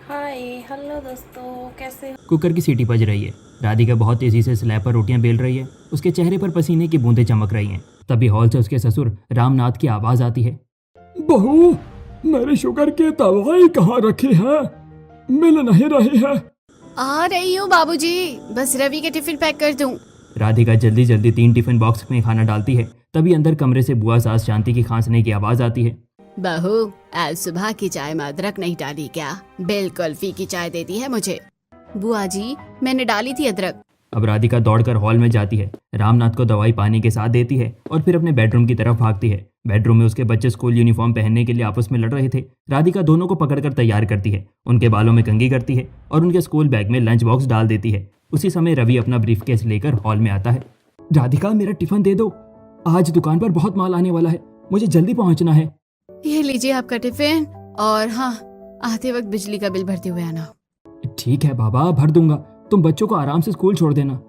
Hi hello दोस्तों, कैसे हो? कुकर की सीटी बज रही है। राधिका बहुत तेजी से स्लैब पर रोटियां बेल रही है। उसके चेहरे पर पसीने की बूंदें चमक रही हैं। तभी हॉल से उसके ससुर रामनाथ की आवाज आती है। बहू, मेरी शुगर की दवाई कहाँ रखी है? मिल नहीं रही है। आ रही हूँ बाबूजी, बस रवि के टिफिन पैक कर दूं। राधिका जल्दी जल्दी 3 टिफिन बॉक्स में खाना डालती है। तभी अंदर कमरे से बुआ सास शांति की खांसने की आवाज आती है। बहू, आज सुबह की चाय में अदरक नहीं डाली क्या? बिल्कुल फीकी चाय देती है मुझे। बुआ जी, मैंने डाली थी अदरक। अब राधिका दौड़कर हॉल में जाती है, रामनाथ को दवाई पानी के साथ देती है और फिर अपने बेडरूम की तरफ भागती है। बेडरूम में उसके बच्चे स्कूल यूनिफॉर्म पहनने के लिए आपस में लड़ रहे थे। राधिका दोनों को पकड़कर तैयार करती है, उनके बालों में कंघी करती है और उनके स्कूल बैग में लंच बॉक्स डाल देती है। उसी समय रवि अपना ब्रीफकेस लेकर हॉल में आता है। राधिका, मेरा टिफिन दे दो, आज दुकान पर बहुत माल आने वाला है, मुझे जल्दी पहुंचना है। ये लीजिए आपका टिफिन, और हाँ, आते वक्त बिजली का बिल भरते हुए आना। ठीक है बाबा, भर दूंगा, तुम बच्चों को आराम से स्कूल छोड़ देना।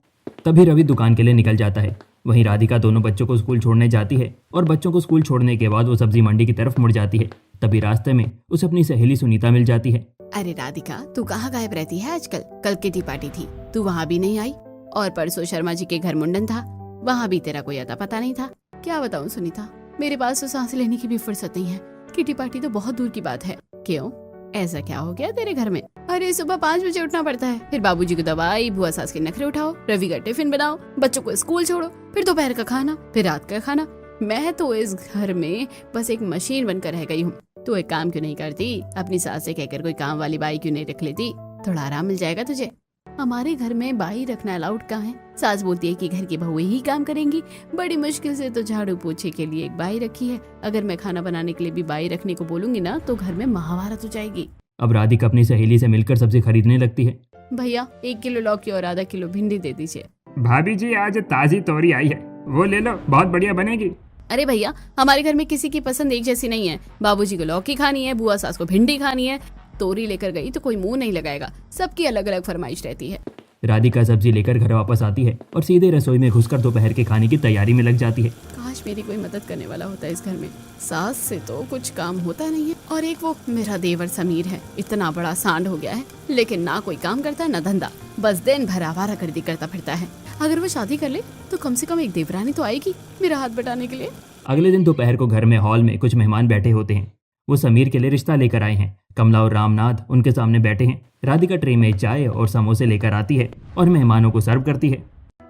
तभी रवि दुकान के लिए निकल जाता है। वहीं राधिका दोनों बच्चों को स्कूल छोड़ने जाती है और बच्चों को स्कूल छोड़ने के बाद वो सब्जी मंडी की तरफ मुड़ जाती है। तभी रास्ते में उसे अपनी सहेली सुनीता मिल जाती है। अरे राधिका, तू कहाँ गायब रहती है आजकल? कल किटी पार्टी थी, तू वहाँ भी नहीं आई, और परसों शर्मा जी के घर मुंडन था, वहाँ भी तेरा कोई अता पता नहीं था। क्या बताऊँ सुनीता, मेरे पास तो सांस लेने की भी फुर्सत नहीं है। किटी पार्टी तो बहुत दूर की बात है। क्यों, ऐसा क्या हो गया तेरे घर में? अरे सुबह 5 बजे उठना पड़ता है, फिर बाबूजी को दवाई, बुआ सास के नखरे उठाओ, रवि का टिफिन बनाओ, बच्चों को स्कूल छोड़ो, फिर दोपहर का खाना, फिर रात का खाना। मैं तो इस घर में बस एक मशीन बनकर रह गई हूँ। तू एक काम क्यों नहीं करती? अपनी सास से कहकर कोई काम वाली बाई क्यों नहीं रख लेती? थोड़ा आराम मिल जाएगा तुझे। हमारे घर में बाई रखना अलाउड कहाँ है? सास बोलती है कि घर की बहुएं ही काम करेंगी। बड़ी मुश्किल से तो झाड़ू पोछे के लिए एक बाई रखी है। अगर मैं खाना बनाने के लिए भी बाई रखने को बोलूंगी ना, तो घर में महाभारत हो जाएगी। अब राधिका अपनी सहेली से मिलकर सब्जी खरीदने लगती है। भैया, 1 किलो लौकी और आधा किलो भिंडी दे दीजिए। भाभी जी, आज ताजी तोरी आई है, वो ले लो, बहुत बढ़िया बनेगी। अरे भैया, हमारे घर में किसी की पसंद एक जैसी नहीं है। बाबूजी को लौकी खानी है, बुआ सास को भिंडी खानी है। तोरी लेकर गई तो कोई मुंह नहीं लगाएगा, सबकी अलग अलग फरमाइश रहती है। राधिका सब्जी लेकर घर वापस आती है और सीधे रसोई में घुसकर दोपहर के खाने की तैयारी में लग जाती है। काश मेरी कोई मदद करने वाला होता इस घर में। सास से तो कुछ काम होता नहीं है, और एक वो मेरा देवर समीर है, इतना बड़ा सांड हो गया है, लेकिन ना कोई काम करता है ना धंधा, बस दिन भर आवारागर्दी करता फिरता है। अगर वो शादी कर ले तो कम से कम एक देवरानी तो आएगी मेरा हाथ बटाने के लिए। अगले दिन दोपहर को घर में हॉल में कुछ मेहमान बैठे होते हैं। वो समीर के लिए रिश्ता लेकर आए हैं। कमला और रामनाथ उनके सामने बैठे हैं। राधिका ट्रे में चाय और समोसे लेकर आती है और मेहमानों को सर्व करती है।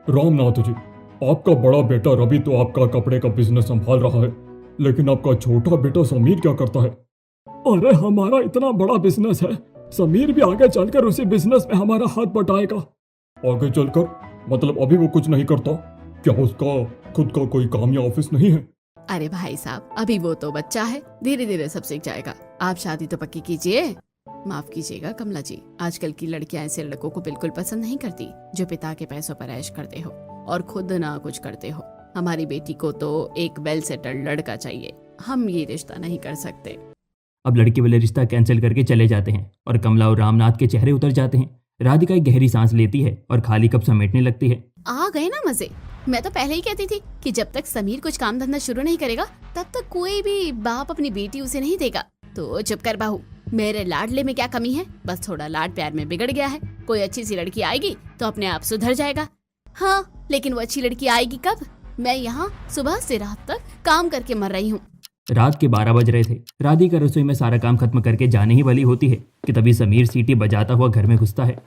रामनाथ जी, आपका बड़ा बेटा रवि तो आपका कपड़े का बिजनेस संभाल रहा है, लेकिन आपका छोटा बेटा समीर क्या करता है? अरे हमारा इतना बड़ा बिजनेस है, समीर भी आगे चलकर उसी बिजनेस में हमारा हाथ बटाएगा। आगे चलकर मतलब अभी वो कुछ नहीं करता क्या? उसका खुद का कोई काम या ऑफिस नहीं है? अरे भाई साहब, अभी वो तो बच्चा है, धीरे धीरे सब सीख जाएगा। आप शादी तो पक्की कीजिए। माफ कीजिएगा कमला जी, आजकल की लड़कियां ऐसे लड़कों को बिल्कुल पसंद नहीं करती जो पिता के पैसों पर ऐश करते हो और खुद ना कुछ करते हो। हमारी बेटी को तो एक वेल सेटल्ड लड़का चाहिए, हम ये रिश्ता नहीं कर सकते। अब लड़की वाले रिश्ता कैंसिल करके चले जाते हैं और कमला और रामनाथ के चेहरे उतर जाते हैं। राधिका एक गहरी सांस लेती है और खाली कप समेटने लगती है। आ गए ना मजे। मैं तो पहले ही कहती थी कि जब तक समीर कुछ काम धंधा शुरू नहीं करेगा, तब तक कोई भी बाप अपनी बेटी उसे नहीं देगा। तो चुप कर बहू, मेरे लाडले में क्या कमी है? बस थोड़ा लाड प्यार में बिगड़ गया है। कोई अच्छी सी लड़की आएगी तो अपने आप सुधर जाएगा। हाँ, लेकिन वो अच्छी लड़की आएगी कब? मैं यहाँ सुबह से रात तक काम करके मर रही हूँ। रात के 12 बज रहे थे। राधिका रसोई में सारा काम खत्म करके जाने ही वाली होती है कि तभी समीर सीटी बजाता हुआ घर में घुसता है।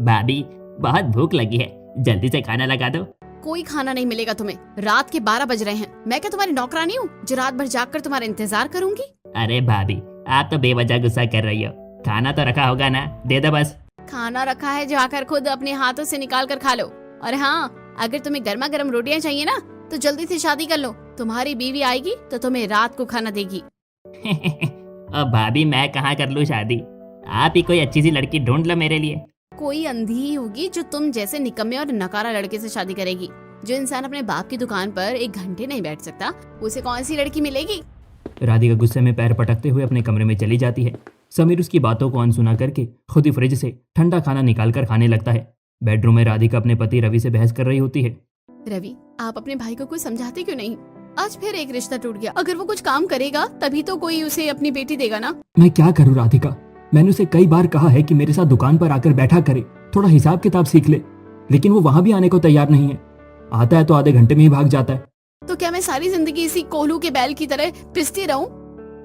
भाभी, बहुत भूख लगी है, जल्दी से खाना लगा दो। कोई खाना नहीं मिलेगा तुम्हें, रात के 12 बज रहे हैं। मैं क्या तुम्हारी नौकरानी हूँ जो रात भर जागकर तुम्हारा इंतजार करूंगी? अरे भाभी, आप तो बेवजह गुस्सा कर रही हो। खाना तो रखा होगा ना, दे दो बस। खाना रखा है, जाकर खुद अपने हाथों से निकाल कर खा लो। और हाँ, अगर तुम्हें गर्मा गर्म रोटियां चाहिए ना, तो जल्दी से शादी कर लो। तुम्हारी बीवी आएगी तो तुम्हें रात को खाना देगी। अब भाभी, मैं कहाँ कर लूँ शादी? आप ही कोई अच्छी सी लड़की ढूंढ लो मेरे लिए। कोई अंधी ही होगी जो तुम जैसे निकम्मे और नकारा लड़के से शादी करेगी। जो इंसान अपने बाप की दुकान पर 1 घंटे नहीं बैठ सकता, उसे कौन सी लड़की मिलेगी? राधिका गुस्से में पैर पटकते हुए अपने कमरे में चली जाती है। समीर उसकी बातों को अनसुना करके खुद ही फ्रिज से ठंडा खाना निकालकर खाने लगता है। बेडरूम में राधिका अपने पति रवि से बहस कर रही होती है। रवि, आप अपने भाई को कुछ समझाते क्यों नहीं? आज फिर एक रिश्ता टूट गया। अगर वो कुछ काम करेगा तभी तो कोई उसे अपनी बेटी देगा ना। मैं क्या करूँ राधिका, मैंने उसे कई बार कहा है कि मेरे साथ दुकान पर आकर बैठा करे, थोड़ा हिसाब किताब सीख ले, लेकिन वो वहाँ भी आने को तैयार नहीं है। आता है तो आधे घंटे में ही भाग जाता है। तो क्या मैं सारी जिंदगी इसी कोल्हू के बैल की तरह पिसती रहूं?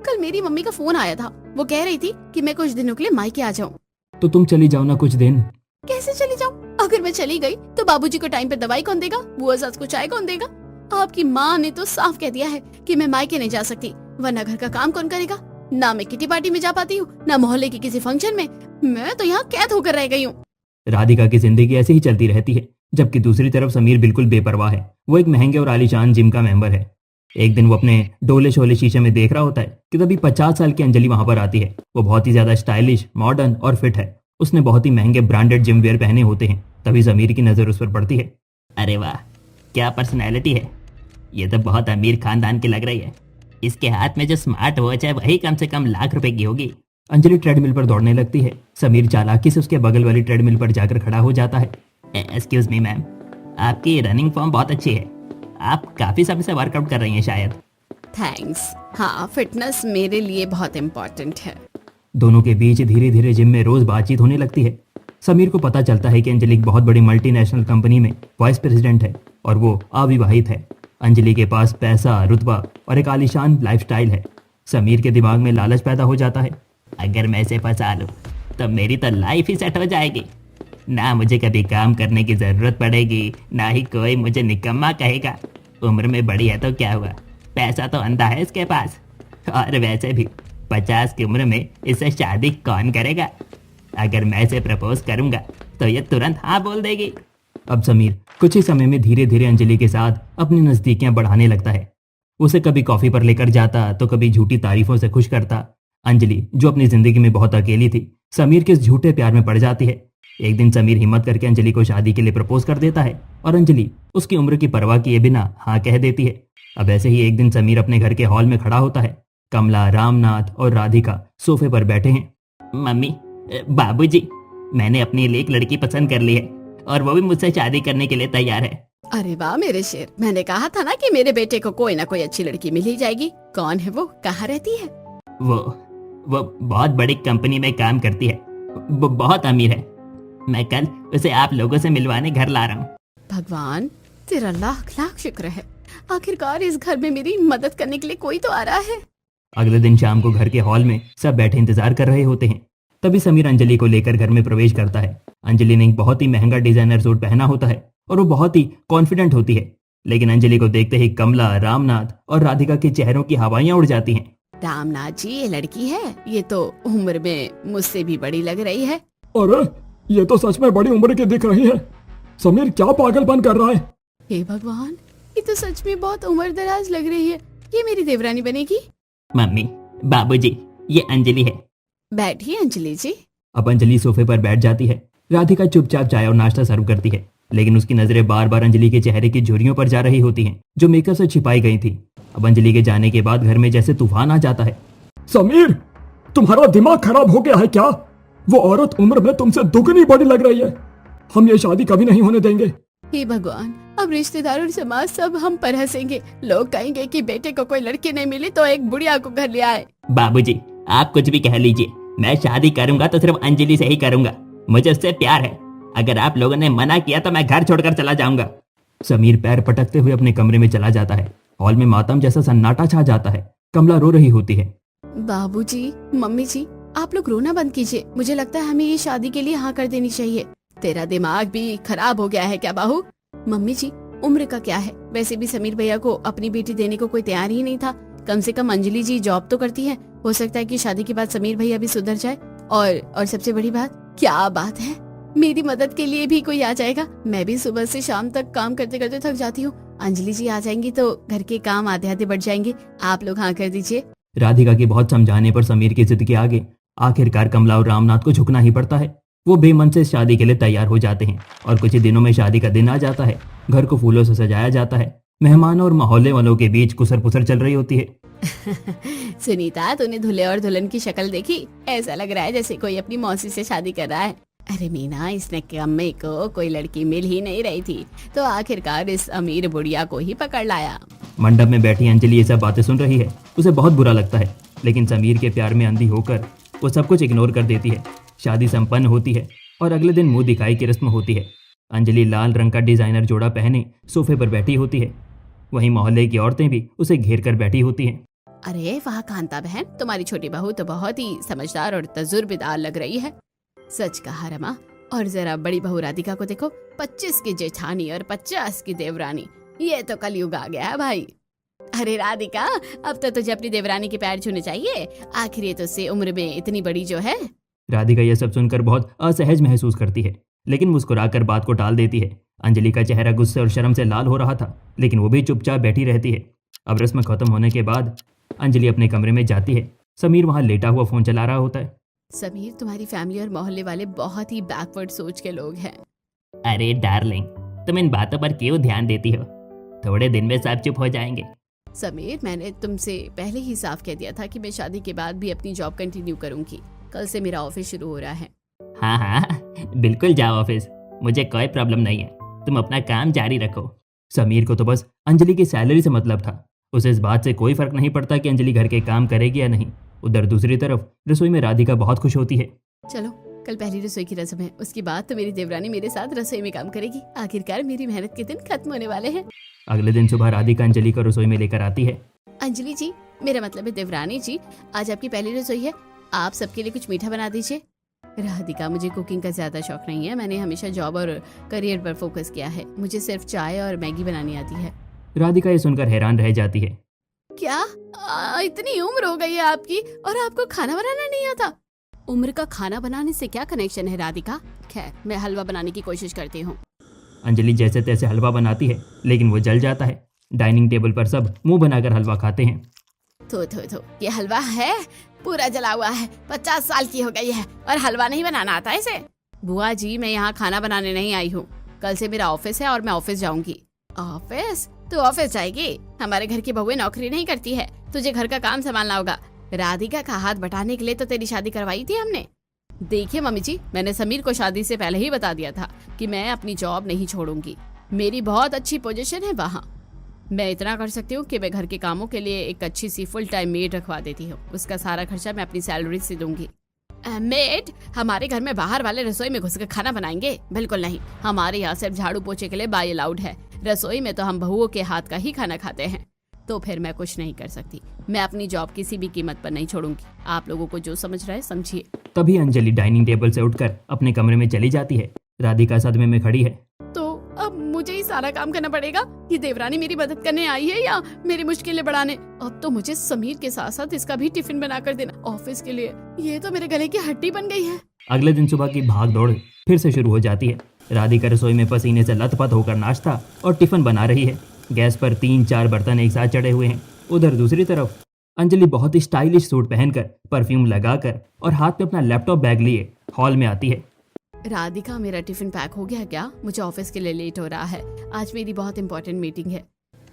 कल मेरी मम्मी का फोन आया था, वो कह रही थी कि मैं कुछ दिनों के लिए मायके आ जाऊं। तो तुम चली जाओ ना कुछ दिन। कैसे चली जाऊं? अगर मैं चली गई तो बाबूजी को टाइम पे दवाई कौन देगा, बुआ सास को चाय कौन देगा? आपकी माँ ने तो साफ कह दिया है कि मैं मायके नहीं जा सकती, वरना घर का काम कौन करेगा? ना मैं किटी पार्टी में जा पाती हूँ, ना मोहल्ले की किसी फंक्शन में। मैं तो यहाँ कैद होकर रह गई हूँ। राधिका की जिंदगी ऐसे ही चलती रहती है, जबकि दूसरी तरफ समीर बिल्कुल बेपरवाह है। वो एक महंगे और आलीशान जिम का मेंबर है। एक दिन वो अपने डोले शोले शीशे में देख रहा होता है कि तभी 50 साल की अंजलि वहां पर आती है। वो बहुत ही ज्यादा स्टाइलिश, मॉडर्न और फिट है। उसने बहुत ही महंगे ब्रांडेड जिम वेयर पहने होते हैं। तभी समीर की नजर उस पर पड़ती है। अरे वाह, क्या पर्सनैलिटी है, ये तो बहुत अमीर खानदान की लग रही है। इसके हाथ में जो स्मार्ट वॉच है वही कम से कम लाख रुपए की होगी। अंजलि ट्रेडमिल पर दौड़ने लगती है। समीर चालाकी से उसके बगल वाली ट्रेडमिल पर जाकर खड़ा हो जाता है। एक्सक्यूज मी मैम, आपकी रनिंग फॉर्म बहुत अच्छी है, आप काफी समय से वर्कआउट कर रही हैं शायद। थैंक्स। हाँ, फिटनेस मेरे लिए बहुत इम्पोर्टेंट है। दोनों के बीच धीरे धीरे जिम में रोज बातचीत होने लगती है। समीर को पता चलता है कि अंजलि एक बहुत बड़ी मल्टीनेशनल कंपनी में वाइस प्रेसिडेंट है और वो अविवाहित है। अंजलि के पास पैसा, रुतबा और एक आलीशान लाइफस्टाइल है। समीर के दिमाग में लालच पैदा हो जाता है। अगर मैं इसे फंसा लूं तो मेरी तो लाइफ ही सेट हो जाएगी, ना मुझे कभी काम करने की जरूरत पड़ेगी, ना ही कोई मुझे निकम्मा कहेगा। उम्र में बड़ी है तो क्या हुआ, पैसा तो अंधा है इसके पास, और वैसे भी 50 की उम्र में इससे शादी कौन करेगा। अगर मैं इसे प्रपोज करूंगा तो ये तुरंत हाँ बोल देगी। अब समीर कुछ ही समय में धीरे धीरे अंजलि के साथ अपनी नजदीकियां बढ़ाने लगता है। उसे कभी कॉफी पर लेकर जाता तो कभी झूठी तारीफों से खुश करता। अंजलि, जो अपनी जिंदगी में बहुत अकेली थी, समीर के इस झूठे प्यार में पड़ जाती है। एक दिन समीर हिम्मत करके अंजलि को शादी के लिए प्रपोज कर देता है और अंजलि उसकी उम्र की परवाह किए बिना हाँ कह देती है। अब ऐसे ही एक दिन समीर अपने घर के हॉल में खड़ा होता है। कमला, रामनाथ और राधिका सोफे पर बैठे हैं। मम्मी, बाबूजी, मैंने अपने लिए एक लड़की पसंद कर ली है और वो भी मुझसे शादी करने के लिए तैयार है। अरे वाह मेरे शेर, मैंने कहा था ना कि मेरे बेटे को कोई ना कोई अच्छी लड़की मिल ही जाएगी। कौन है वो, कहाँ रहती है? वो बहुत बड़ी कंपनी में काम करती है, वो बहुत अमीर है। मैं कल उसे आप लोगों से मिलवाने घर ला रहा हूँ। भगवान, तेरा लाख लाख शुक्र है, आखिरकार इस घर में मेरी मदद करने के लिए कोई तो आ रहा है। अगले दिन शाम को घर के हॉल में सब बैठे इंतजार कर रहे होते हैं। तभी समीर अंजलि को लेकर घर में प्रवेश करता है। अंजलि ने एक बहुत ही महंगा डिजाइनर सूट पहना होता है और वो बहुत ही कॉन्फिडेंट होती है, लेकिन अंजलि को देखते ही कमला, रामनाथ और राधिका के चेहरों की हवाइयां उड़ जाती हैं। रामनाथ जी, ये लड़की है, ये तो उम्र में मुझसे भी बड़ी लग रही है। अरे ये तो सच में बड़ी उम्र की दिख रही है। समीर क्या पागलपन कर रहा है। हे भगवान, ये तो सच में बहुत उम्र दराज लग रही है। ये मेरी देवरानी बनेगी। मम्मी, बाबूजी, ये अंजलि है। बैठिए अंजलि जी। अब अंजलि सोफे पर बैठ जाती है। राधिका चुपचाप चाय और नाश्ता सर्व करती है, लेकिन उसकी नजरें बार बार अंजलि के चेहरे की झुर्रियों पर जा रही होती हैं, जो मेकअप से छिपाई गई थी। अब अंजलि के जाने के बाद घर में जैसे तूफान आ जाता है। समीर, तुम्हारा दिमाग खराब हो गया है क्या? वो औरत उम्र में तुमसे दुगनी बड़ी लग रही है। हम ये शादी कभी नहीं होने देंगे। हे भगवान, अब रिश्तेदार और समाज सब हम पर हंसेंगे। लोग कहेंगे कि बेटे को कोई लड़की नहीं मिली तो एक बुढ़िया को घर ले आए। बाबूजी, आप कुछ भी कह लीजिए, मैं शादी करूंगा तो सिर्फ अंजलि से ही करूंगा। मुझे उससे प्यार है। अगर आप लोगों ने मना किया तो मैं घर छोड़कर चला जाऊंगा। समीर पैर पटकते हुए अपने कमरे में चला जाता है। हॉल में मातम जैसा सन्नाटा छा जाता है। कमला रो रही होती है। बाबूजी, मम्मी जी, आप लोग रोना बंद कीजिए। मुझे लगता है हमें ये शादी के लिए हाँ कर देनी चाहिए। तेरा दिमाग भी खराब हो गया है क्या बाहू? मम्मी जी, उम्र का क्या है, वैसे भी समीर भैया को अपनी बेटी देने को कोई तैयार ही नहीं था। कम से कम अंजलि जी जॉब तो करती है, हो सकता है कि शादी के बाद समीर भैया भी सुधर जाए। और सबसे बड़ी बात, क्या बात है, मेरी मदद के लिए भी कोई आ जाएगा। मैं भी सुबह से शाम तक काम करते करते थक जाती हूँ। अंजलि जी आ जाएंगी तो घर के काम आधे आधे बढ़ जाएंगे। आप लोग हाँ कर दीजिए। राधिका के बहुत समझाने पर समीर की जिद के आगे आखिरकार कमला और रामनाथ को झुकना ही पड़ता है। वो बेमन से शादी के लिए तैयार हो जाते हैं और कुछ ही दिनों में शादी का दिन आ जाता है। घर को फूलों से सजाया जाता है। मेहमान और मोहल्ले वालों के बीच कुसर पुसर चल रही होती है। सुनीता, तूने दूल्हे और दुल्हन की शक्ल देखी? ऐसा लग रहा है जैसे कोई अपनी मौसी से शादी कर रहा है। अरे मीना, इसने अम्मे को कोई लड़की मिल ही नहीं रही थी तो आखिरकार इस अमीर बुढ़िया को ही पकड़ लाया। मंडप में बैठी अंजलि ये सब बातें सुन रही है। उसे बहुत बुरा लगता है, लेकिन समीर के प्यार में अंधी होकर वो सब कुछ इग्नोर कर देती है। शादी संपन्न होती है और अगले दिन मुंह दिखाई की रस्म होती है। अंजलि लाल रंग का डिजाइनर जोड़ा पहने सोफे पर बैठी होती है। वहीं मोहल्ले की औरतें भी उसे घेर कर बैठी होती हैं। अरे वाह कांता बहन, तुम्हारी छोटी बहू तो बहुत ही समझदार और तजुर्बेदार लग रही है। सच कहा रमा। और जरा बड़ी बहू राधिका को देखो, 25 की जेठानी और 50 की देवरानी। ये तो कलयुग आ गया है भाई। अरे राधिका, अब तो तुझे अपनी देवरानी के पैर छूने चाहिए। आखिर ये तो उससे उम्र में इतनी बड़ी जो है। राधिका यह सब सुनकर बहुत असहज महसूस करती है, लेकिन मुस्कुराकर बात को टाल देती है। अंजलि का चेहरा गुस्से और शर्म से लाल हो रहा था, लेकिन वो भी चुपचाप बैठी रहती है। अब रस्म खत्म होने के बाद अंजलि अपने कमरे में जाती है। समीर वहां लेटा हुआ फोन चला रहा होता है। समीर, तुम्हारी फैमिली और मोहल्ले वाले बहुत ही बैकवर्ड सोच के लोग हैं। अरे डार्लिंग, तुम इन बातों पर क्यों ध्यान देती हो? थोड़े दिन में सब चुप हो जाएंगे। समीर, मैंने तुमसे पहले ही साफ कह दिया था कि मैं शादी के बाद भी अपनी जॉब कंटिन्यू करूंगी। कल से मेरा ऑफिस शुरू हो रहा है। हाँ हाँ, बिल्कुल जाओ ऑफिस, मुझे कोई प्रॉब्लम नहीं है। तुम अपना काम जारी रखो। समीर को तो बस अंजलि की सैलरी से मतलब था। उसे इस बात से कोई फर्क नहीं पड़ता कि अंजलि घर के काम करेगी या नहीं। उधर दूसरी तरफ रसोई में राधिका बहुत खुश होती है। चलो, कल पहली रसोई की रस्म है, उसके बाद तो मेरी देवरानी मेरे साथ रसोई में काम करेगी। आखिरकार मेरी मेहनत के दिन खत्म होने वाले हैं। अगले दिन सुबह राधिका अंजलि को रसोई में लेकर आती है। अंजलि जी, मेरा मतलब है देवरानी जी, आज आपकी पहली रसोई है। आप सबके लिए कुछ मीठा बना दीजिए। राधिका, मुझे कुकिंग का ज्यादा शौक नहीं है। मैंने हमेशा जॉब और करियर पर फोकस किया है। मुझे सिर्फ चाय और मैगी बनानी आती है। राधिका ये सुनकर हैरान रह जाती है। क्या इतनी उम्र हो गई है आपकी और आपको खाना बनाना नहीं आता? उम्र का खाना बनाने से क्या कनेक्शन है राधिका? खैर, मैं हलवा बनाने की कोशिश करती हूँ। अंजलि जैसे तैसे हलवा बनाती है, लेकिन वो जल जाता है। डाइनिंग टेबल पर सब मुंह बनाकर हलवा खाते हैं। थो, ये हलवा है, पूरा जला हुआ है। 50 साल की हो गई है और हलवा नहीं बनाना आता है इसे। बुआ जी, मैं यहाँ खाना बनाने नहीं आई हूँ। कल से मेरा ऑफिस है और मैं ऑफिस जाऊंगी। ऑफिस? तू ऑफिस जाएगी? हमारे घर की बहुएं नौकरी नहीं करती है। तुझे घर का काम संभालना होगा। राधिका का हाथ बटाने के लिए तो तेरी शादी करवाई थी हमने। देखिए मम्मी जी, मैंने समीर को शादी से पहले ही बता दिया था कि मैं अपनी जॉब नहीं छोड़ूंगी। मेरी बहुत अच्छी पोजीशन है वहाँ। मैं इतना कर सकती हूँ कि मैं घर के कामों के लिए एक अच्छी सी फुल टाइम मेड रखवा देती हूँ। उसका सारा खर्चा मैं अपनी सैलरी से दूंगी। मेड? हमारे घर में बाहर वाले रसोई में घुसकर खाना बनाएंगे? बिल्कुल नहीं। हमारे यहाँ सिर्फ झाड़ू पोछे के लिए बाई अलाउड है। रसोई में तो हम बहुओं के हाथ का ही खाना खाते हैं। तो फिर मैं कुछ नहीं कर सकती। मैं अपनी जॉब किसी भी कीमत पर नहीं छोड़ूंगी। आप लोगों को जो समझ रहा है समझिए। तभी अंजलि डाइनिंग टेबल से उठकर अपने कमरे में चली जाती है। राधिका सदमे में खड़ी है। तो अब मुझे ही सारा काम करना पड़ेगा? ये देवरानी मेरी मदद करने आई है या मेरी मुश्किलें बढ़ाने? अब तो मुझे समीर के साथ साथ इसका भी टिफिन बना कर देना ऑफिस के लिए। ये तो मेरे गले की हड्डी बन गई है। अगले दिन सुबह की भाग दौड़ फिर से शुरू हो जाती है। राधिका रसोई में पसीने से लथपथ होकर नाश्ता और टिफिन बना रही है। गैस पर 3-4 बर्तन एक साथ चढ़े हुए हैं। उधर दूसरी तरफ अंजलि बहुत ही स्टाइलिश सूट पहनकर, परफ्यूम लगाकर और हाथ में अपना लैपटॉप बैग लिए हॉल में आती है। राधिका, मेरा टिफिन पैक हो गया क्या? मुझे ऑफिस के लिए लेट हो रहा है। आज मेरी बहुत इंपॉर्टेंट मीटिंग है।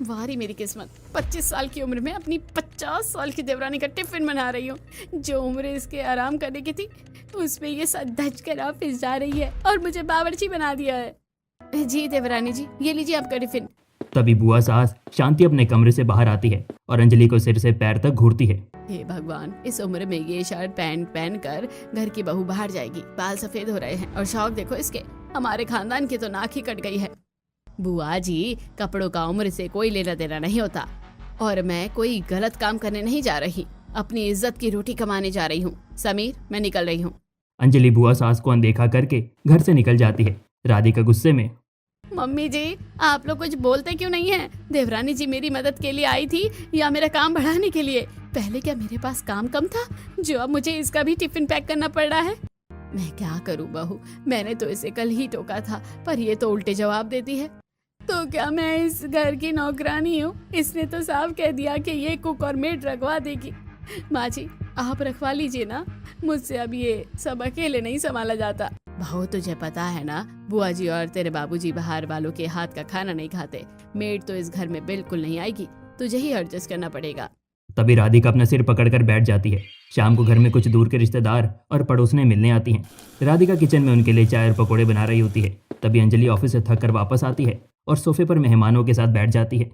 वारी मेरी किस्मत, 25 साल की उम्र में अपनी 50 साल की देवरानी का टिफिन बना रही हूँ। जो उम्र इसके आराम करने की थी, उसमें ये सच धज कर ऑफिस जा रही है और मुझे बावर्ची बना दिया है। जी देवरानी जी, ये लीजिए आपका टिफिन। तभी बुआ सास शांति अपने कमरे से बाहर आती है और अंजलि को सिर से पैर तक घूरती है। हे भगवान, इस उम्र में ये शर्ट पैंट पहन कर घर की बहू बाहर जाएगी। बाल सफेद हो रहे हैं और शौक देखो इसके। हमारे खानदान की तो नाक ही कट गई है। बुआ जी, कपड़ों का उम्र से कोई लेना देना नहीं होता और मैं कोई गलत काम करने नहीं जा रही। अपनी इज्जत की रोटी कमाने जा रही हूँ। समीर, मैं निकल रही हूँ। अंजलि बुआ सास को अनदेखा करके घर से निकल जाती है। राधिका गुस्से में, मम्मी जी, आप लोग कुछ बोलते क्यों नहीं हैं? देवरानी जी मेरी मदद के लिए आई थी या मेरा काम बढ़ाने के लिए? पहले क्या मेरे पास काम कम था जो अब मुझे इसका भी टिफिन पैक करना पड़ रहा है? मैं क्या करूं बहू, मैंने तो इसे कल ही टोका था, पर ये तो उल्टे जवाब देती है। तो क्या मैं इस घर की नौकरानी हूँ? इसने तो साफ कह दिया कि ये कुक और मेड रखवा देगी। माँ जी, आप रखवा लीजिए ना, मुझसे अब ये सब अकेले नहीं संभाला जाता। बहू, तुझे पता है ना, बुआ जी और तेरे बाबूजी बाहर वालों के हाथ का खाना नहीं खाते। मेड तो इस घर में बिल्कुल नहीं आएगी, तुझे ही एडजस्ट करना पड़ेगा। तभी राधिका अपना सिर पकड़कर बैठ जाती है। शाम को घर में कुछ दूर के रिश्तेदार और पड़ोसने मिलने आती हैं। राधिका किचन में उनके लिए चाय और पकौड़े बना रही होती है। तभी अंजलि ऑफिस से थक कर वापस आती है और सोफे पर मेहमानों के साथ बैठ जाती है।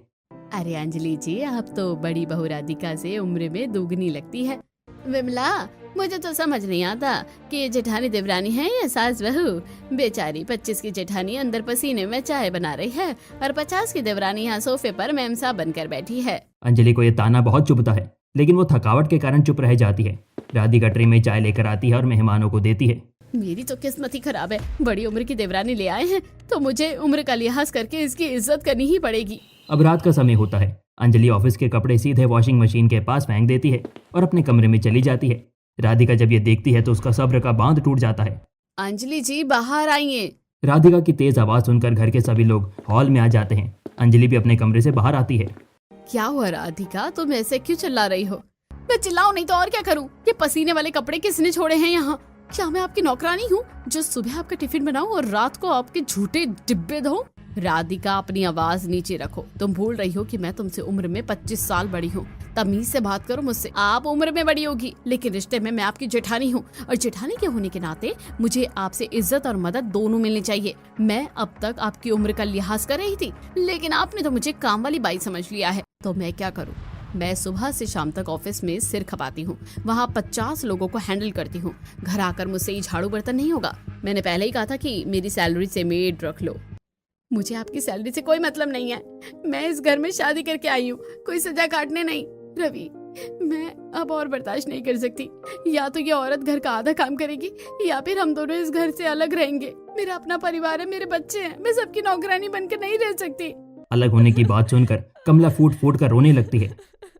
अरे अंजलि जी, आप तो बड़ी बहू राधिका से उम्र में दोगुनी लगती है। विमला, मुझे तो समझ नहीं आता कि ये जेठानी देवरानी है या सास बहू। बेचारी 25 की जेठानी अंदर पसीने में चाय बना रही है और 50 की देवरानी यहाँ सोफे पर मेम साहब बनकर बैठी है। अंजलि को ये ताना बहुत चुभता है, लेकिन वो थकावट के कारण चुप रह जाती है। राधिका ट्रे में चाय लेकर आती है और मेहमानों को देती है। मेरी तो किस्मत ही खराब है, बड़ी उम्र की देवरानी ले आए हैं तो मुझे उम्र का लिहाज करके इसकी इज्जत करनी ही पड़ेगी। अब रात का समय होता है। अंजलि ऑफिस के कपड़े सीधे वॉशिंग मशीन के पास फेंक देती है और अपने कमरे में चली जाती है। राधिका जब ये देखती है तो उसका सब्र का बांध टूट जाता है। अंजलि जी, बाहर आइए। राधिका की तेज आवाज सुनकर घर के सभी लोग हॉल में आ जाते हैं। अंजलि भी अपने कमरे से बाहर आती है। क्या हुआ राधिका, तुम ऐसे क्यों चिल्ला रही हो? मैं चिल्लाऊं नहीं तो और क्या करूं? ये पसीने वाले कपड़े किसने छोड़े हैं यहाँ? क्या मैं आपकी नौकरानी हूँ जो सुबह आपका टिफिन बनाऊं और रात को आपके झूठे डिब्बे धोऊं? राधिका, अपनी आवाज नीचे रखो। तुम भूल रही हो कि मैं तुमसे उम्र में 25 साल बड़ी हूँ। तमीज से बात करो मुझसे। आप उम्र में बड़ी होगी, लेकिन रिश्ते में मैं आपकी जेठानी हूँ और जेठानी के होने के नाते मुझे आपसे इज्जत और मदद दोनों मिलनी चाहिए। मैं अब तक आपकी उम्र का लिहाज कर रही थी, लेकिन आपने तो मुझे काम वाली बाई समझ लिया है। तो मैं क्या करूँ? मैं सुबह से शाम तक ऑफिस में सिर खपाती हूँ, वहाँ 50 लोगों को हैंडल करती हूँ। घर आकर मुझसे ये झाड़ू बर्तन नहीं होगा। मैंने पहले ही कहा था कि मेरी सैलरी से मेड रख लो। मुझे आपकी सैलरी से कोई मतलब नहीं है। मैं इस घर में शादी करके आई हूँ, कोई सजा काटने नहीं। रवि, मैं अब और बर्दाश्त नहीं कर सकती। या तो ये औरत घर का आधा काम करेगी या फिर हम दोनों इस घर से अलग रहेंगे। मेरा अपना परिवार है, मेरे बच्चे हैं। मैं सबकी नौकरानी बनकर नहीं रह सकती। अलग होने की बात सुनकर कमला फूट फूट कर रोने लगती है।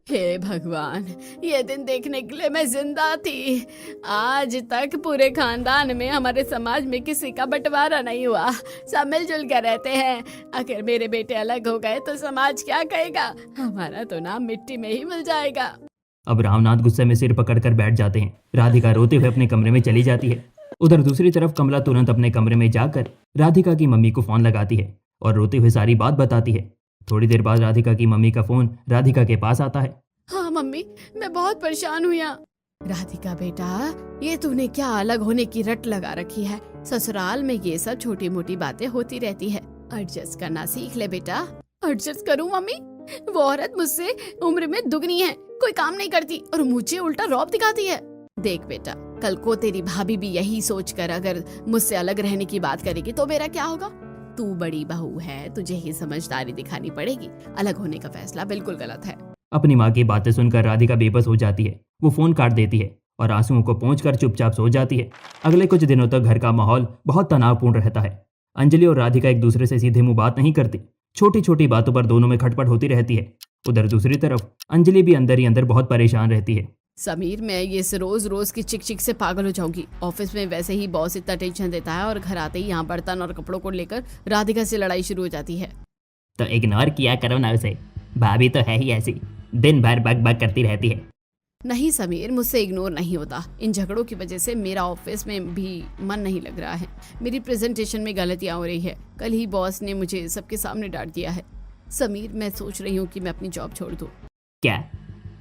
हे भगवान, ये दिन देखने के लिए मैं जिंदा थी। आज तक पूरे खानदान में, हमारे समाज में किसी का बंटवारा नहीं हुआ। सब मिलजुल कर रहते हैं। अगर मेरे बेटे अलग हो गए तो समाज क्या कहेगा? हमारा तो नाम मिट्टी में ही मिल जाएगा। अब रामनाथ गुस्से में सिर पकड़कर बैठ जाते हैं। राधिका रोते हुए अपने कमरे में चली जाती है। उधर दूसरी तरफ कमला तुरंत अपने कमरे में जाकर राधिका की मम्मी को फोन लगाती है और रोते हुए सारी बात बताती है। थोड़ी देर बाद राधिका की मम्मी का फोन राधिका के पास आता है। हाँ मम्मी, मैं बहुत परेशान हूँ यहाँ। राधिका बेटा, ये तूने क्या अलग होने की रट लगा रखी है? ससुराल में ये सब छोटी मोटी बातें होती रहती है। एडजस्ट करना सीख ले बेटा। एडजस्ट करूँ मम्मी? वो औरत मुझसे उम्र में दुगनी है, कोई काम नहीं करती और मुझे उल्टा रौब दिखाती है। देख बेटा, कल को तेरी भाभी भी यही सोचकर अगर मुझसे अलग रहने की बात करेगी तो मेरा क्या होगा? तू बड़ी बहू है, तुझे ही समझदारी दिखानी पड़ेगी। अलग होने का फैसला बिल्कुल गलत है। अपनी माँ की बातें सुनकर राधिका बेबस हो जाती है। वो फोन काट देती है और आंसुओं को पोंछकर चुपचाप सो जाती है। अगले कुछ दिनों तक घर का माहौल बहुत तनावपूर्ण रहता है। अंजलि और राधिका एक दूसरे से सीधे मुंह बात नहीं करती। छोटी छोटी बातों पर दोनों में खटपट होती रहती है। उधर दूसरी तरफ अंजलि भी अंदर ही अंदर बहुत परेशान रहती है। समीर, मैं ये रोज रोज की चिक चिक से पागल हो जाऊंगी। ऑफिस में वैसे ही बॉस इतना टेंशन देता है और घर आते ही यहाँ बर्तन और कपड़ों को लेकर राधिका से लड़ाई शुरू हो जाती है। तो इग्नोर किया करो ना उसे, भाभी तो है ही ऐसी, दिन भर बक बक करती रहती है। नहीं समीर, मुझसे इग्नोर नहीं होता। इन झगड़ों की वजह से मेरा ऑफिस में भी मन नहीं लग रहा है। मेरी प्रेजेंटेशन में गलतियां हो रही है। कल ही बॉस ने मुझे सबके सामने डांट दिया है। समीर, मैं सोच रही हूँ कि मैं अपनी जॉब छोड़ दूँ। क्या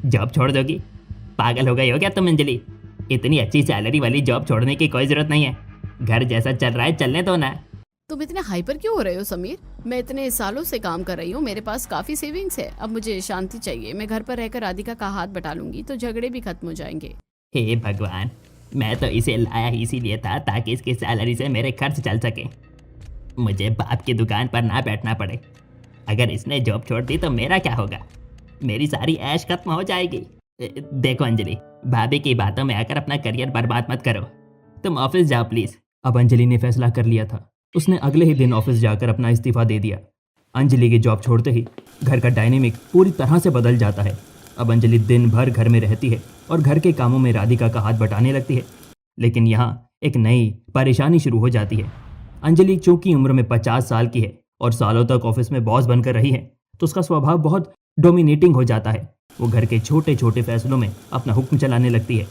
जॉब छोड़ दोगी? पागल हो गई हो क्या तुम अंजलि? इतनी अच्छी सैलरी वाली जॉब छोड़ने की कोई जरूरत नहीं है। घर जैसा चल रहा है चलने दो ना। तुम इतने हाइपर क्यों हो रहे हो समीर? मैं इतने सालों से काम कर रही हूँ, मेरे पास काफी सेविंग्स है। अब मुझे शांति चाहिए। मैं घर पर रहकर राधिका का हाथ बटा लूंगी तो झगड़े भी खत्म हो जाएंगे। हे भगवान, मैं तो इसे लाया ही इसीलिए था ताकि इसकी सैलरी से मेरे खर्च चल सके, मुझे बाप की दुकान पर ना बैठना पड़े। अगर इसने जॉब छोड़ दी तो मेरा क्या होगा? मेरी सारी ऐश खत्म हो जाएगी। देखो अंजलि, भाभी की बातों में आकर अपना करियर बर्बाद मत करो। तुम ऑफिस जाओ प्लीज। अब अंजलि ने फैसला कर लिया था। उसने अगले ही दिन ऑफिस जाकर अपना इस्तीफा दे दिया। अंजलि की जॉब छोड़ते ही घर का डायनेमिक पूरी तरह से बदल जाता है। अब अंजलि दिन भर घर में रहती है और घर के कामों में राधिका का हाथ बटाने लगती है। लेकिन यहाँ एक नई परेशानी शुरू हो जाती है। अंजलि चूंकि उम्र में 50 साल की है और सालों तक ऑफिस में बॉस बनकर रही है, तो उसका स्वभाव बहुत डोमिनेटिंग हो जाता है। वो घर के छोटे छोटे फैसलों में अपना हुक्म चलाने लगती है।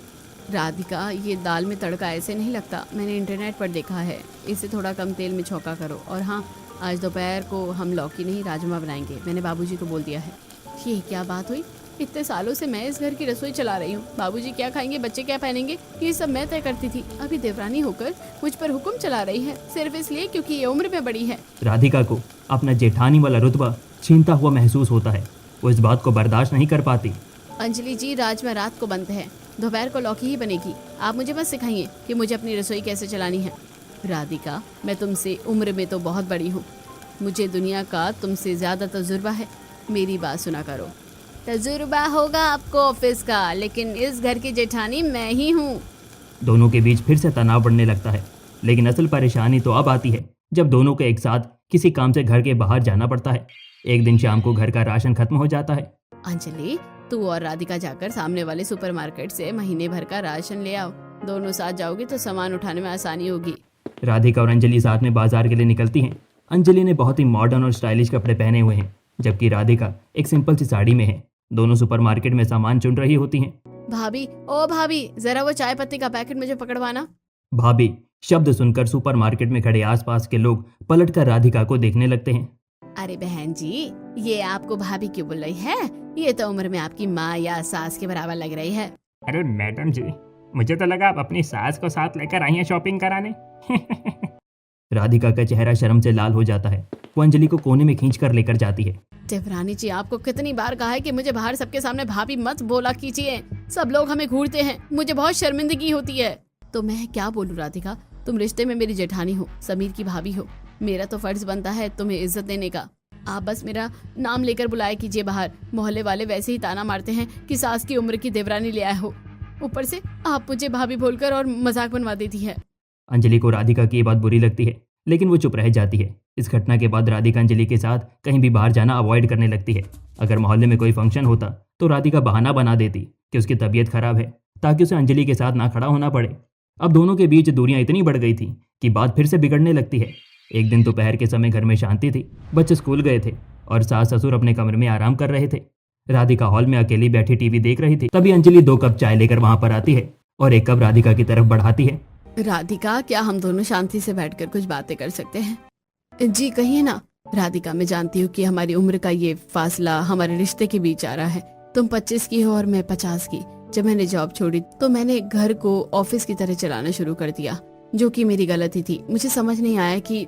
राधिका, ये दाल में तड़का ऐसे नहीं लगता। मैंने इंटरनेट पर देखा है। इसे थोड़ा कम तेल में छौंका करो। और हाँ, आज दोपहर को हम लौकी नहीं राजमा बनाएंगे। मैंने बाबूजी को बोल दिया है। ये क्या बात हुई? इतने सालों से मैं इस घर की रसोई चला रही हूँ। बाबूजी क्या खाएंगे, बच्चे क्या पहनेंगे, ये सब मैं तय करती थी। अभी देवरानी होकर मुझ पर हुक्म चला रही है, सिर्फ इसलिए क्योंकि ये उम्र में बड़ी है। राधिका को अपना जेठानी वाला रुतबा छीनता हुआ महसूस होता है। वो इस बात को बर्दाश्त नहीं कर पाती। अंजलि जी, राजमा रात को बनते हैं, दोपहर को लौकी ही बनेगी। आप मुझे बस सिखाइए कि मुझे अपनी रसोई कैसे चलानी है। राधिका, मैं तुमसे उम्र में तो बहुत बड़ी हूँ, मुझे दुनिया का तुमसे ज्यादा तजुर्बा है। मेरी बात सुना करो। तजुर्बा होगा आपको ऑफिस का, लेकिन इस घर की जेठानी मैं ही हूँ। दोनों के बीच फिर से तनाव बढ़ने लगता है। लेकिन असल परेशानी तो अब आती है जब दोनों को एक साथ किसी काम से घर के बाहर जाना पड़ता है। एक दिन शाम को घर का राशन खत्म हो जाता है। अंजलि, तू और राधिका जाकर सामने वाले सुपरमार्केट से महीने भर का राशन ले आओ। दोनों साथ जाओगे तो सामान उठाने में आसानी होगी। राधिका और अंजलि साथ में बाजार के लिए निकलती हैं। अंजलि ने बहुत ही मॉडर्न और स्टाइलिश कपड़े पहने हुए हैं, जबकि राधिका एक सिंपल सी साड़ी में है। दोनों सुपरमार्केट में सामान चुन रही होती हैं। भाभी, ओ भाभी, जरा वो चाय पत्ती का पैकेट मुझे पकड़वाना। भाभी शब्द सुनकर सुपरमार्केट में खड़े आसपास के लोग पलटकर राधिका को देखने लगते हैं। अरे बहन जी, ये आपको भाभी क्यों बोल रही है? ये तो उम्र में आपकी माँ या सास के बराबर लग रही है। अरे मैडम जी, मुझे तो लगा आप अपनी सास को साथ लेकर आई हैं शॉपिंग कराने। राधिका का चेहरा शर्म से लाल हो जाता है। वो अंजलि को कोने में खींच कर लेकर जाती है। देवरानी जी, आपको कितनी बार कहा है कि मुझे बाहर सबके सामने भाभी मत बोला कीजिए। सब लोग हमें घूरते हैं, मुझे बहुत शर्मिंदगी होती है। तो मैं क्या बोलूं राधिका, तुम रिश्ते में मेरी जेठानी हो, समीर की भाभी हो। मेरा तो फर्ज बनता है तुम्हें इज्जत देने का। आप बस मेरा नाम लेकर बुलाया कीजिए बाहर। मोहल्ले वाले वैसे ही ताना मारते हैं कि सास की उम्र की देवरानी ले आए हो। ऊपर से आप मुझे भाभी बोलकर और मजाक बनवा देती है। अंजलि को राधिका की ये बात बुरी लगती है, लेकिन वो चुप रह जाती है। इस घटना के बाद राधिका अंजलि के साथ कहीं भी बाहर जाना अवॉइड करने लगती है। अगर मोहल्ले में कोई फंक्शन होता तो राधिका बहाना बना देती कि उसकी तबीयत खराब है, ताकि उसे अंजलि के साथ ना खड़ा होना पड़े। अब दोनों के बीच दूरियां इतनी बढ़ गई थी कि बात फिर से बिगड़ने लगती है। एक दिन दोपहर के समय घर में शांति थी। बच्चे स्कूल गए थे और सास ससुर अपने कमरे में आराम कर रहे थे। राधिका हॉल में अकेली बैठी टीवी देख रही थी। तभी अंजलि 2 कप चाय लेकर वहां पर आती है और एक कप राधिका की तरफ बढ़ाती है। राधिका, क्या हम दोनों शांति से बैठकर कुछ बातें कर सकते हैं? जी कहिए ना। राधिका, मैं जानती हूँ कि हमारी उम्र का ये फासला हमारे रिश्ते के बीच आ रहा है। तुम 25 की हो और मैं 50 की। जब मैंने जॉब छोड़ी तो मैंने घर को ऑफिस की तरह चलाना शुरू कर दिया, जो कि मेरी गलती थी। मुझे समझ नहीं आया कि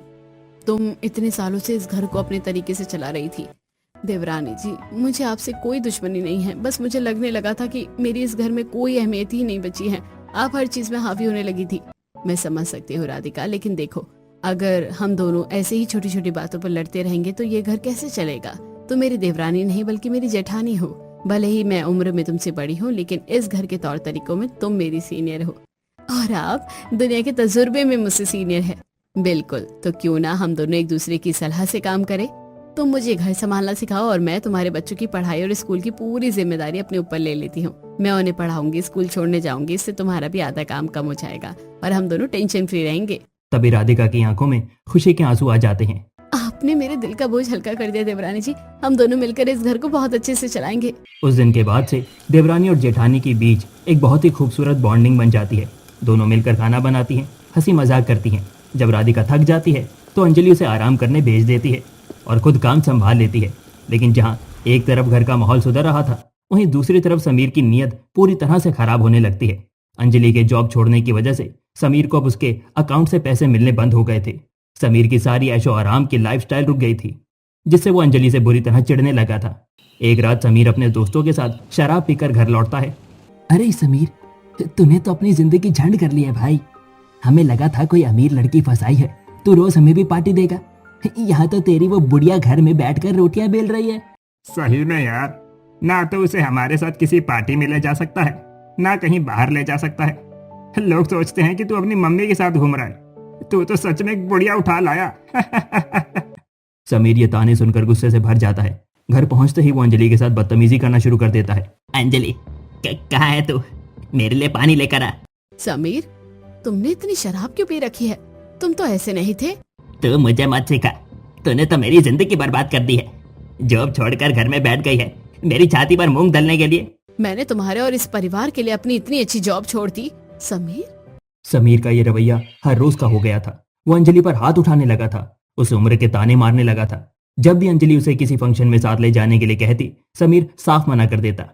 तुम इतने सालों से इस घर को अपने तरीके से चला रही थी। देवरानी जी, मुझे आपसे कोई दुश्मनी नहीं है, बस मुझे लगने लगा था कि मेरी इस घर में कोई अहमियत ही नहीं बची है। आप हर चीज में हावी होने लगी थी। मैं समझ सकती हूँ राधिका, लेकिन देखो, अगर हम दोनों ऐसे ही छोटी छोटी बातों पर लड़ते रहेंगे तो ये घर कैसे चलेगा? तुम मेरी देवरानी नहीं बल्कि मेरी जेठानी हो। भले ही मैं उम्र में तुमसे बड़ी हूँ, लेकिन इस घर के तौर तरीकों में तुम मेरी सीनियर हो और आप दुनिया के तजुर्बे में मुझसे सीनियर है। बिल्कुल, तो क्यों ना हम दोनों एक दूसरे की सलाह से काम करें। तुम मुझे घर संभालना सिखाओ और मैं तुम्हारे बच्चों की पढ़ाई और स्कूल की पूरी जिम्मेदारी अपने ऊपर ले लेती हूँ। मैं उन्हें पढ़ाऊंगी, स्कूल छोड़ने जाऊंगी। इससे तुम्हारा भी आधा काम कम हो जाएगा और हम दोनों टेंशन फ्री रहेंगे। तभी राधिका की आंखों में खुशी के आंसू आ जाते हैं। आपने मेरे दिल का बोझ हल्का कर दिया देवरानी जी। हम दोनों मिलकर इस घर को बहुत अच्छे से चलाएंगे। उस दिन के बाद से देवरानी और जेठानी के बीच एक बहुत ही खूबसूरत बॉन्डिंग बन जाती है। दोनों मिलकर खाना बनाती हैं, हंसी मजाक करती हैं। जब राधिका थक जाती है तो अंजलि उसे आराम करने भेज देती है और खुद काम संभाल लेती है। लेकिन जहाँ एक तरफ घर का माहौल सुधर रहा था, वहीं दूसरी तरफ समीर की नीयत पूरी तरह से खराब होने लगती है। अंजलि के जॉब छोड़ने की वजह से समीर को अब उसके अकाउंट से पैसे मिलने बंद हो गए थे। समीर की सारी ऐशो आराम की लाइफस्टाइल रुक गई थी, जिससे वो अंजलि से बुरी तरह चिढ़ने लगा था। एक रात समीर अपने दोस्तों के साथ शराब पीकर घर लौटता है। अरे समीर, तूने तो अपनी जिंदगी झंड कर ली है भाई। हमें लगा था कोई अमीर लड़की फंसाई है, तू रोज हमें भी पार्टी देगा। यहाँ तो तेरी वो बुढ़िया घर में बैठकर रोटियां बेल रही है। सही में यार, ना तो उसे हमारे साथ किसी पार्टी में ले जा सकता है, ना कहीं बाहर ले जा सकता है। लोग सोचते हैं कि तू अपनी मम्मी के साथ घूम रहा है। तू तो सच में एक बुढ़िया उठा लाया। समीर ये ताने सुनकर गुस्से से भर जाता है। घर पहुंचते ही वो अंजलि के साथ बदतमीजी करना शुरू कर देता है। अंजलि, कहाँ है तू? मेरे लिए पानी लेकर आ। समीर, तुमने इतनी शराब क्यों पी रखी है? तुम तो ऐसे नहीं थे। तू मुझे मत सिखा, तूने तो मेरी जिंदगी बर्बाद कर दी है। जॉब छोड़कर घर में बैठ गई है मेरी छाती पर मूंग दलने के लिए। मैंने तुम्हारे और इस परिवार के लिए अपनी इतनी अच्छी जॉब छोड़ दी। समीर का ये रवैया हर रोज का हो गया था। वो अंजलि पर हाथ उठाने लगा था, उस उम्र के ताने मारने लगा था। जब भी अंजलि उसे किसी फंक्शन में साथ ले जाने के लिए कहती, समीर साफ मना कर देता।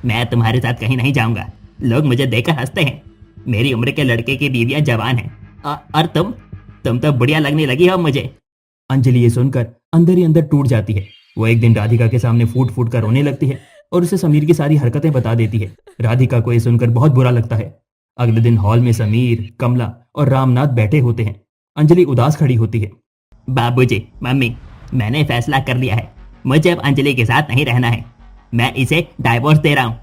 मैं तुम्हारे साथ कहीं नहीं जाऊंगा, लोग मुझे देखकर हंसते हैं। मेरी उम्र के लड़के की बीवियां जवान हैं और तुम तो बुढ़िया लगने लगी हो मुझे। अंजलि ये सुनकर अंदर ही अंदर टूट जाती है, वो एक दिन राधिका के सामने फूट फूट कर रोने लगती है और उसे समीर की सारी हरकतें बता देती है। राधिका को ये सुनकर बहुत बुरा लगता है। अगले दिन हॉल में समीर, कमला और रामनाथ बैठे होते हैं। अंजलि उदास खड़ी होती है। बाबूजी, मम्मी, मैंने फैसला कर लिया है। मुझे अब अंजलि के साथ नहीं रहना है। मैं इसे डाइवोर्स दे रहा हूँ।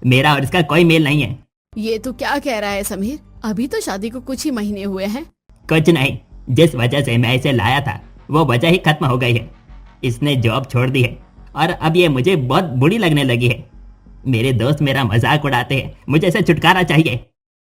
मेरा और इसका कोई मेल नहीं है। ये तू क्या कह रहा है समीर? अभी तो शादी को कुछ ही महीने हुए हैं। कुछ नहीं, जिस वजह से मैं इसे लाया था वो वजह ही खत्म हो गई है। इसने जॉब छोड़ दी है और अब ये मुझे बहुत बुरी लगने लगी है। मेरे दोस्त मेरा मजाक उड़ाते हैं, मुझे इसे छुटकारा चाहिए।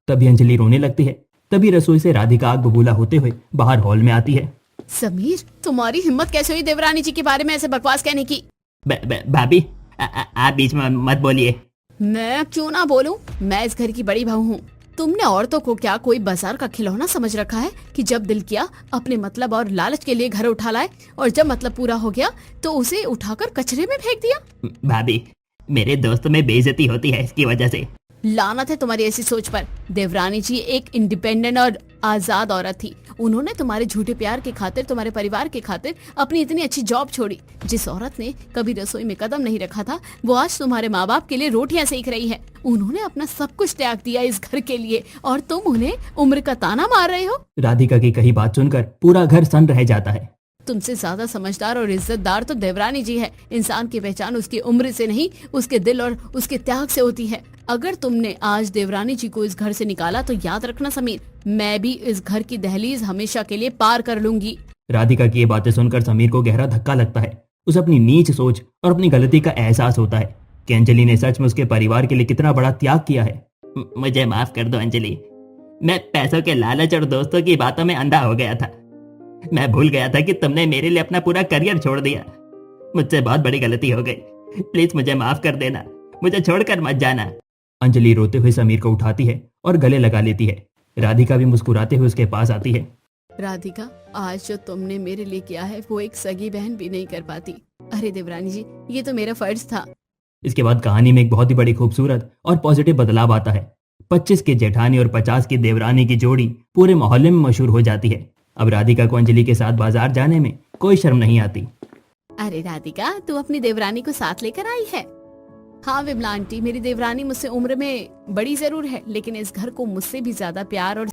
तभी अंजलि रोने लगती है। तभी रसोई से राधिका आग बबूला होते हुए बाहर हॉल में आती है। समीर, तुम्हारी हिम्मत कैसे हुई देवरानी जी के बारे में ऐसे बकवास कहने की? भाभी, आप बीच में मत बोलिए। मैं क्यों ना बोलूं? मैं इस घर की बड़ी बहू हूँ। तुमने औरतों को क्या कोई बाजार का खिलौना समझ रखा है कि जब दिल किया अपने मतलब और लालच के लिए घर उठा लाए और जब मतलब पूरा हो गया तो उसे उठाकर कचरे में फेंक दिया? भाभी, मेरे दोस्त में बेइज्जती होती है इसकी वजह से। लानत है तुम्हारी ऐसी सोच पर। देवरानी जी एक इंडिपेंडेंट और आजाद औरत थी। उन्होंने तुम्हारे झूठे प्यार के खातिर, तुम्हारे परिवार के खातिर अपनी इतनी अच्छी जॉब छोड़ी। जिस औरत ने कभी रसोई में कदम नहीं रखा था वो आज तुम्हारे माँ बाप के लिए रोटियां सेक रही है। उन्होंने अपना सब कुछ त्याग दिया इस घर के लिए और तुम उन्हें उम्र का ताना मार रहे हो। राधिका की कही बात सुनकर पूरा घर सन्न रह जाता है। तुमसे ज्यादा समझदार और इज्जतदार तो देवरानी जी है। इंसान की पहचान उसकी उम्र से नहीं, उसके दिल और उसके त्याग से होती है। अगर तुमने आज देवरानी जी को इस घर से निकाला तो याद रखना समीर, मैं भी इस घर की दहलीज हमेशा के लिए पार कर लूंगी। राधिका की ये बातें सुनकर समीर को गहरा धक्का लगता है। उसे अपनी नीच सोच और अपनी गलती का एहसास होता है कि अंजलि ने सच में उसके परिवार के लिए कितना बड़ा त्याग किया है। मुझे माफ कर दो अंजलि। मैं पैसों के लालच और दोस्तों की बातों में अंधा हो गया था। मैं भूल गया था कि तुमने मेरे लिए अपना पूरा करियर छोड़ दिया। मुझसे बहुत बड़ी गलती हो गई। प्लीज मुझे माफ कर देना, मुझे छोड़कर मत जाना। अंजलि रोते हुए समीर को उठाती है और गले लगा लेती है। राधिका भी मुस्कुराते हुए उसके पास आती है। राधिका, आज जो तुमने मेरे लिए किया है वो एक सगी बहन भी नहीं कर पाती। अरे देवरानी जी, ये तो मेरा फर्ज था। इसके बाद कहानी में एक बहुत ही बड़ी खूबसूरत और पॉजिटिव बदलाव आता है। 25 की जेठानी और 50 की देवरानी की जोड़ी पूरे मोहल्ले में मशहूर हो जाती है। अब राधिका को अंजलि के साथ बाजार जाने में कोई शर्म नहीं आती। अरे राधिका, तू अपनी देवरानी को साथ लेकर आई है? हाँ विमला आंटी, मेरी देवरानी मुझसे उम्र में बड़ी जरूर है लेकिन इस घर को मुझसे भी ज्यादा प्यार और